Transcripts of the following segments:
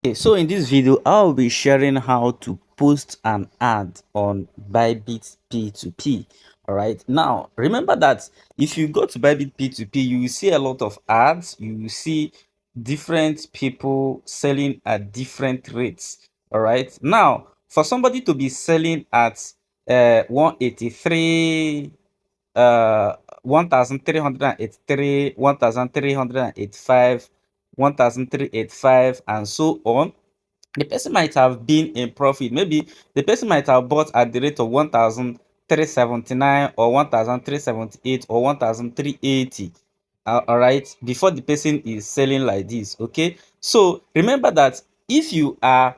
Okay, so in this video, I'll be sharing how to post an ad on Bybit P2P. All right. Now, remember that if you go to Bybit P2P, you will see a lot of ads. You will see different people selling at different rates. All right. Now, for somebody to be selling at 183, uh 1383, 1385, 1385, and so on, the person might have been in profit. Maybe the person might have bought at the rate of 1379 or 1378 or 1380. All right, before the person is selling like this. Okay, so remember that if you are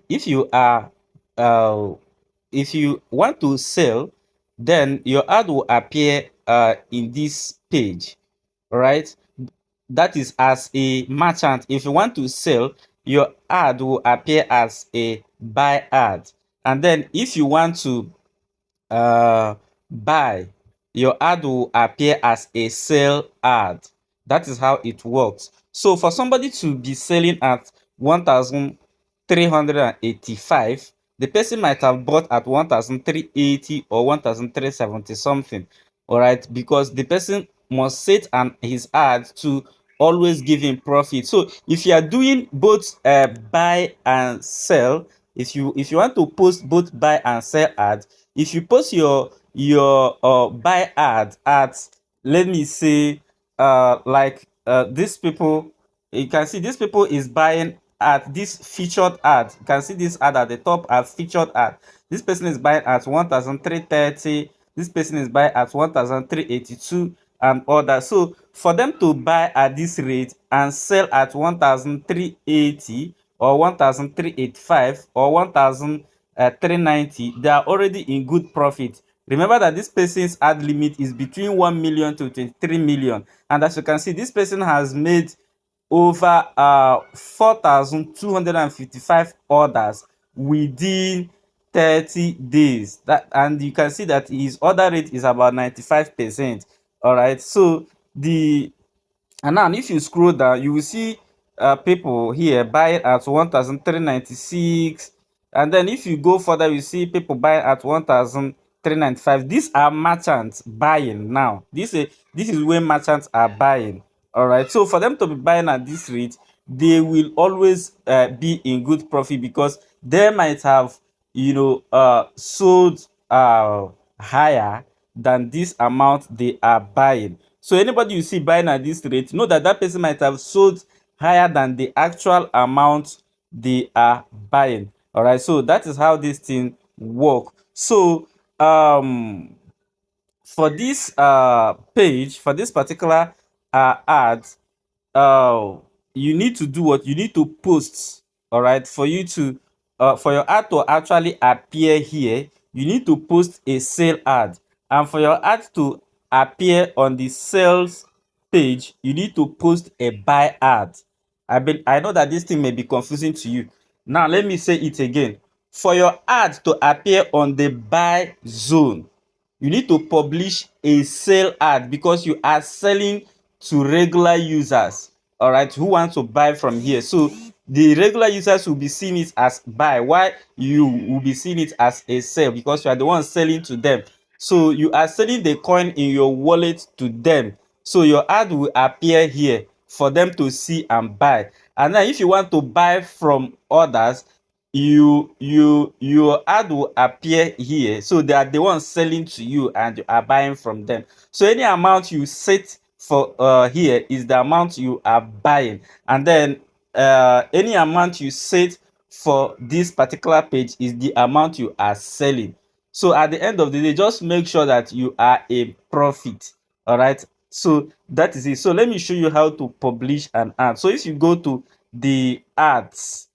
if you are uh if you want to sell, then your ad will appear in this page. All right, that is as a merchant. If you want to sell, your ad will appear as a buy ad. And then if you want to buy, your ad will appear as a sell ad. That is how it works. So for somebody to be selling at 1385, the person might have bought at 1380 or 1370 something. All right, because the person must set his ad to always give him profit. So if you are doing both buy and sell, if you want to post both buy and sell ads, if you post your buy ad at, let me say, like these people, you can see these people is buying at this featured ad. You can see this ad at the top as featured ad. This person is buying at 1330. This person is buying at 1382 and all that. So for them to buy at this rate and sell at 1380 or 1385 or 1390, they are already in good profit. Remember that this person's ad limit is between 1 million to 23 million, and as you can see, this person has made over 4,255 orders within 30 days. That, and you can see that his order rate is about 95%. All right, so the and now if you scroll down, you will see people here buying at 1,396. And then if you go further, you see people buying at 1,395. These are merchants buying now. This is where merchants are buying. All right, so for them to be buying at this rate, they will always be in good profit, because they might have, sold higher than this amount they are buying. So anybody you see buying at this rate, know that that person might have sold higher than the actual amount they are buying. All right, so that is how this thing work. So for this page, for this particular ad, uh you need to do what? You need to post. All right, for you to for your ad to actually appear here, you need to post a sale ad. And for your ad to appear on the sales page, you need to post a buy ad. I know that this thing may be confusing to you. Now let me say it again. For your ad to appear on the buy zone, you need to publish a sale ad, because you are selling to regular users, all right, who want to buy from here. So the regular users will be seeing it as buy, while you will be seeing it as a sell, because you are the one selling to them. So you are selling the coin in your wallet to them. So your ad will appear here for them to see and buy. And then if you want to buy from others, your ad will appear here, so they are the ones selling to you and you are buying from them. So any amount you set for here is the amount you are buying, and then any amount you set for this particular page is the amount you are selling. So at the end of the day, just make sure that you are a profit. All right, so that is it. So let me show you how to publish an ad. So if you go to the ads,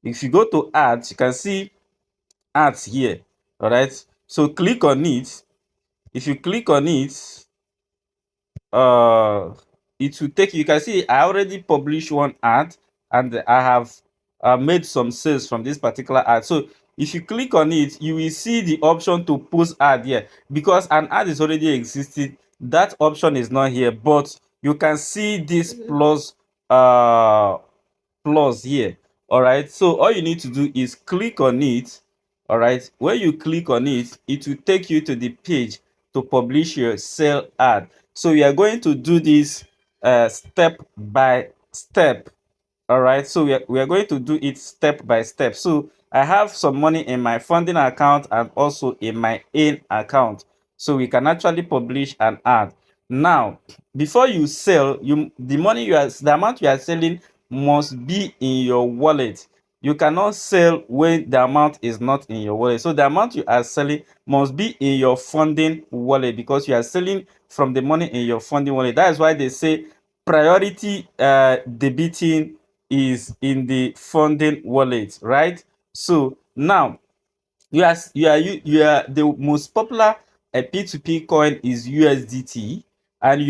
if you go to ads, you can see ads here. All right, so click on it. If you click on it, uh it will take you. You can see I already published one ad, and I have made some sales from this particular ad. So if you click on it, you will see the option to post ad here. Because an ad is already existing, that option is not here, but you can see this plus here. All right, so all you need to do is click on it. All right, when you click on it, it will take you to the page to publish your sale ad. So we are going to do this step by step. All right, so we are going to do it step by step. So I have some money in my funding account and also in my in account, so we can actually publish an ad. Now, before you sell, the amount you are selling must be in your wallet. You cannot sell when the amount is not in your wallet. So the amount you are selling must be in your funding wallet, because you are selling from the money in your funding wallet. That is why they say priority debiting is in the funding wallet, right? So now you are the most popular P2P coin is USDT, and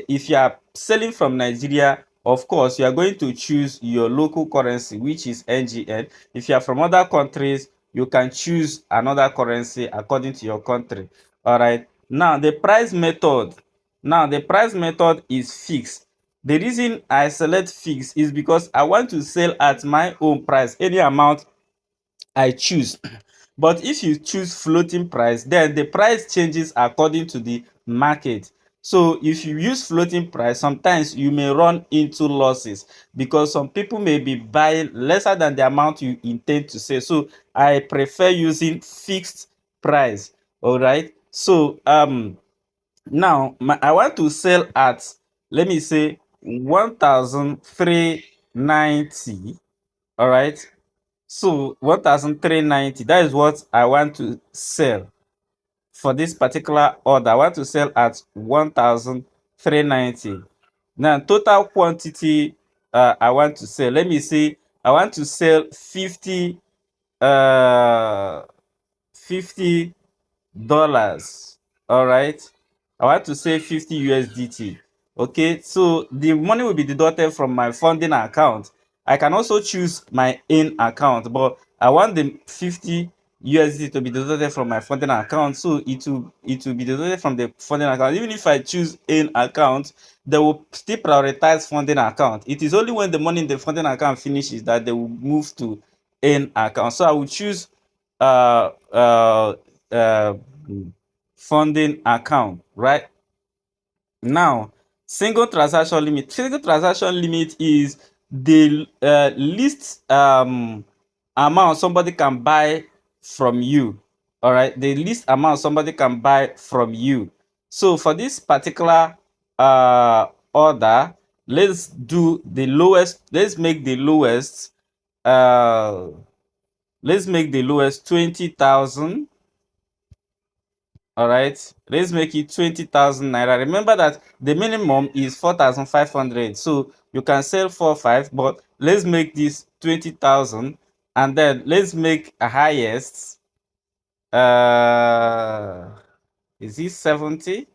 if you are selling from Nigeria, of course you are going to choose your local currency, which is NGN. If you are from other countries, you can choose another currency according to your country. All right, now the price method is fixed. The reason I select fixed is because I want to sell at my own price, any amount I choose. But if you choose floating price, then the price changes according to the market. So if you use floating price, sometimes you may run into losses, because some people may be buying lesser than the amount you intend to sell. So I prefer using fixed price. All right. So now I want to sell at, let me say, 1,390. All right. So 1,390, that is what I want to sell for this particular order. I want to sell at 1,390. Now, total quantity I want to sell. Let me see. I want to sell uh 50 dollars. All right, I want to say 50 USDT. Okay, so the money will be deducted from my funding account. I can also choose my in account, but I want the 50 USD to be deducted from my funding account, so it will be deducted from the funding account. Even if I choose in account, they will still prioritize funding account. It is only when the money in the funding account finishes that they will move to in account. So I will choose uh uh uh funding account. Right now, single transaction limit is the least amount somebody can buy from you. All right, the least amount somebody can buy from you. So for this particular order, let's make the lowest uh let's make the lowest 20,000. All right, let's make it 20,000 naira. Remember that the minimum is 4,500, so you can sell 4 5, but let's make this 20,000, and then let's make a highest. Is it 70?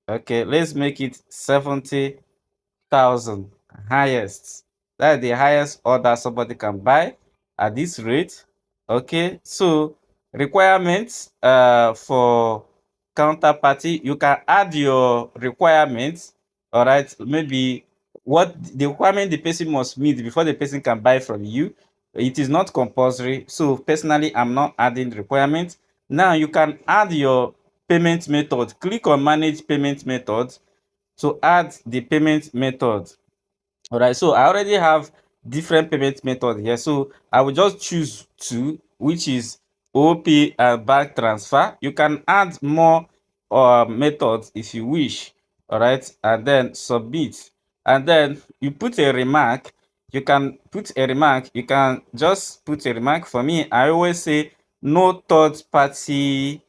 Okay, let's make it 70,000 highest. That's the highest order somebody can buy at this rate. Okay, so requirements for counterparty, you can add your requirements. All right, maybe what the requirement the person must meet before the person can buy from you. It is not compulsory, so personally I'm not adding requirements. Now you can add your payment method. Click on manage payment methods to add the payment method. All right, so I already have different payment method here, so I will just choose two, which is OP and bank transfer. You can add more methods if you wish. All right, and then submit, and then you put a remark. You can just put a remark. For me, I always say no third party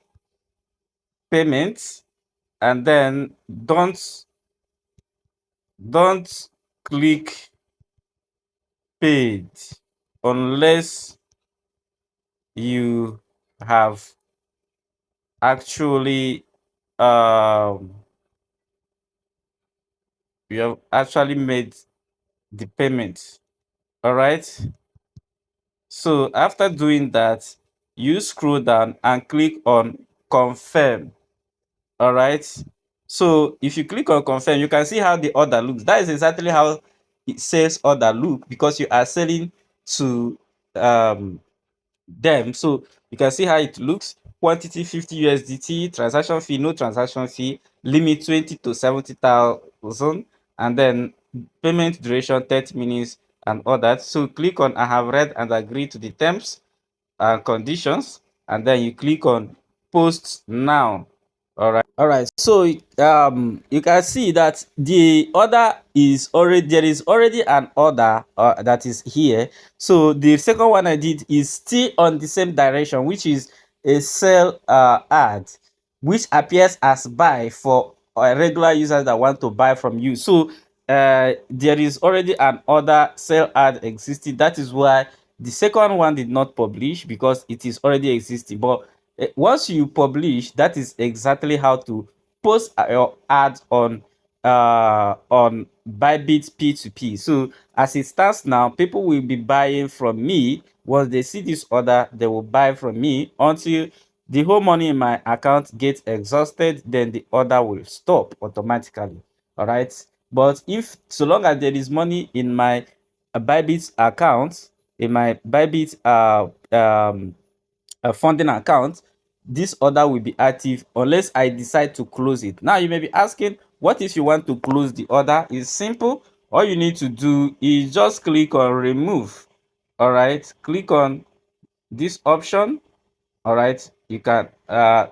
payments, and then don't click paid unless you have actually um made the payment. All right, so after doing that, you scroll down and click on confirm. All right, so if you click on confirm, you can see how the order looks. That is exactly how sales order look, because you are selling to them. So you can see how it looks. Quantity 50 USDT, transaction fee, no transaction fee, limit 20 to 70,000, and then payment duration 30 minutes and all that. So click on I have read and agree to the terms and conditions, and then you click on post now. All right, so you can see that the order is already, there is already an order that is here. So the second one I did is still on the same direction, which is a sell ad, which appears as buy for regular users that want to buy from you. So there is already an order sell ad existing. That is why the second one did not publish, because it is already existing. But once you publish, that is exactly how to post your ad on Bybit P2P. So as it stands now, people will be buying from me. Once they see this order, they will buy from me until the whole money in my account gets exhausted. Then the order will stop automatically. All right. But if, so long as there is money in my Bybit account, in my Bybit funding account, this order will be active unless I decide to close it. Now you may be asking, what if you want to close the order? It's simple. All you need to do is just click on remove. All right, click on this option. All right, you can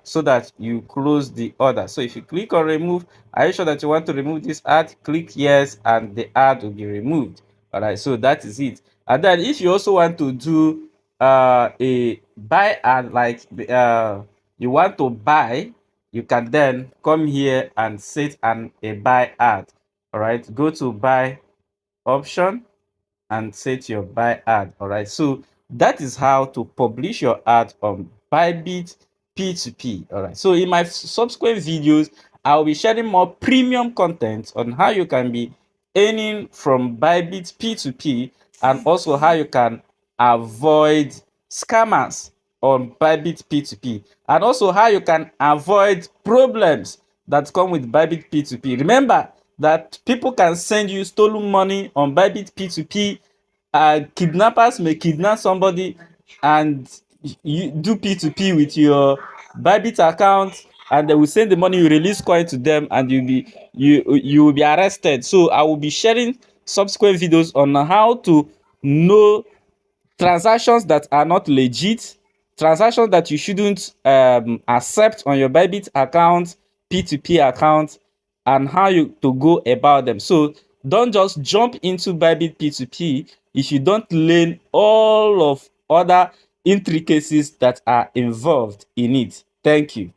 so that you close the order. So if you click on remove, are you sure that you want to remove this ad? Click yes, and the ad will be removed. All right, so that is it. And then if you also want to do a buy ad, like you want to buy, you can then come here and set a buy ad. All right, go to buy option and set your buy ad. All right, so that is how to publish your ad on Bybit P2P. All right, so in my subsequent videos, I'll be sharing more premium content on how you can be earning from Bybit P2P, and also how you can avoid scammers on Bybit P2P, and also how you can avoid problems that come with Bybit P2P. Remember that people can send you stolen money on Bybit P2P. Kidnappers may kidnap somebody and you do P2P with your Bybit account, and they will send the money, you release coin to them, and you will be arrested. So I will be sharing subsequent videos on how to know transactions that are not legit, transactions that you shouldn't accept on your Bybit account, P2P account, and how you to go about them. So don't just jump into Bybit P2P if you don't learn all of other intricacies that are involved in it. Thank you.